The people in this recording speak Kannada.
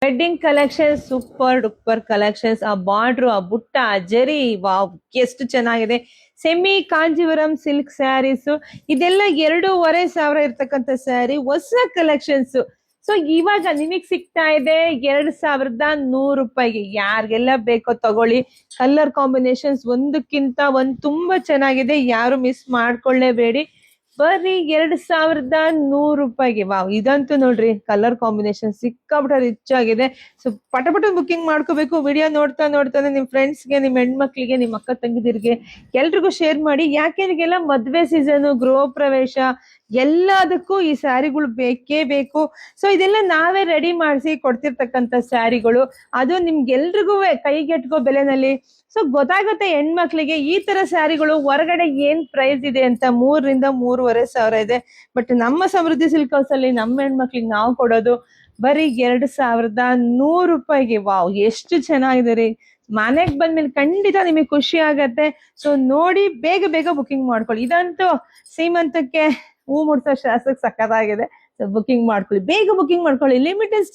Wedding collection super duper collections. ಆ ಬಾರ್ಡ್ರು, ಆ ಬುಟ್ಟ, ಆ ಜರಿ, ವಾವ್ ಎಷ್ಟು ಚೆನ್ನಾಗಿದೆ. ಸೆಮಿ ಕಾಂಜೀವರಂ ಸಿಲ್ಕ್ ಸ್ಯಾರೀಸ್, ಇದೆಲ್ಲ 2,500 ಇರ್ತಕ್ಕಂಥ ಸ್ಯಾರಿ, ಹೊಸ ಕಲೆಕ್ಷನ್ಸ್. ಸೊ ಇವಾಗ ನಿಮಗ್ ಸಿಗ್ತಾ ಇದೆ 2,100 ಯಾರಿಗೆಲ್ಲ ಬೇಕೋ ತಗೊಳ್ಳಿ. ಕಲರ್ ಕಾಂಬಿನೇಷನ್ಸ್ ಒಂದಕ್ಕಿಂತ ಒಂದ್ ತುಂಬಾ ಚೆನ್ನಾಗಿದೆ, ಯಾರು ಮಿಸ್ ಮಾಡ್ಕೊಳ್ಳೇಬೇಡಿ. ಬರ್ರಿ 2,100 ವಾವ್, ಇದಂತೂ ನೋಡ್ರಿ ಕಲರ್ ಕಾಂಬಿನೇಷನ್ ಸಿಕ್ಕಾಬಿಟ್ಟ ರಿಚ್ ಆಗಿದೆ. ಸೊ ಪಟ ಬುಕಿಂಗ್ ಮಾಡ್ಕೋಬೇಕು. ವಿಡಿಯೋ ನೋಡ್ತಾನೆ ನಿಮ್ ಫ್ರೆಂಡ್ಸ್ಗೆ, ನಿಮ್ ಹೆಣ್ಮಕ್ಳಿಗೆ, ನಿಮ್ ಅಕ್ಕ ತಂಗಿದಿರ್ಗೆ ಎಲ್ರಿಗೂ ಶೇರ್ ಮಾಡಿ. ಯಾಕೆಂದ್ರಿಗೆಲ್ಲ ಮದ್ವೆ ಸೀಸನ್, ಗೃಹ ಪ್ರವೇಶ ಎಲ್ಲದಕ್ಕೂ ಈ ಸ್ಯಾರಿಗಳು ಬೇಕೇ ಬೇಕು. ಸೊ ಇದೆಲ್ಲ ನಾವೇ ರೆಡಿ ಮಾಡಿಸಿ ಕೊಡ್ತಿರ್ತಕ್ಕಂಥ ಸ್ಯಾರಿಗಳು, ಅದು ನಿಮ್ಗೆಲ್ರಿಗೂ ಕೈಗೆಟ್ಕೋ ಬೆಲೆನಲ್ಲಿ. ಸೊ ಗೊತ್ತಾಗುತ್ತೆ ಹೆಣ್ಮಕ್ಳಿಗೆ ಈ ತರ ಸ್ಯಾರಿಗಳು ಹೊರಗಡೆ ಏನ್ ಪ್ರೈಸ್ ಇದೆ ಅಂತ. 3,000 to 3,500 ಇದೆ. ಬಟ್ ನಮ್ಮ ಸಮೃದ್ಧಿ ಸಿಲ್ಕ್ ಹೌಸ್ ಅಲ್ಲಿ ನಮ್ಮ ಹೆಣ್ಮಕ್ಳಿಗೆ ನಾವು ಕೊಡೋದು ಬರೀ 2,100 ವಾವ್, ಎಷ್ಟು ಚೆನ್ನಾಗಿದೆ ರೀ. ಮನೆಗ್ ಬಂದ್ಮೇಲೆ ಖಂಡಿತ ನಿಮಗೆ ಖುಷಿ ಆಗತ್ತೆ. ಸೊ ನೋಡಿ ಬೇಗ ಬುಕಿಂಗ್ ಮಾಡ್ಕೊಳ್ಳಿ. ಇದಂತೂ ಸೀಮಂತಕ್ಕೆ ಹೂ ಮುಡ್ಸೋ ಶಾಸ್ತ್ರಕ್ಕೆ ಸಕ್ಕತ್ತಾಗಿದೆ. ಸೊ ಬುಕಿಂಗ್ ಮಾಡ್ಕೊಳ್ಳಿ, ಬೇಗ ಬುಕಿಂಗ್ ಮಾಡ್ಕೊಳ್ಳಿ. ಲಿಮಿಟೆಡ್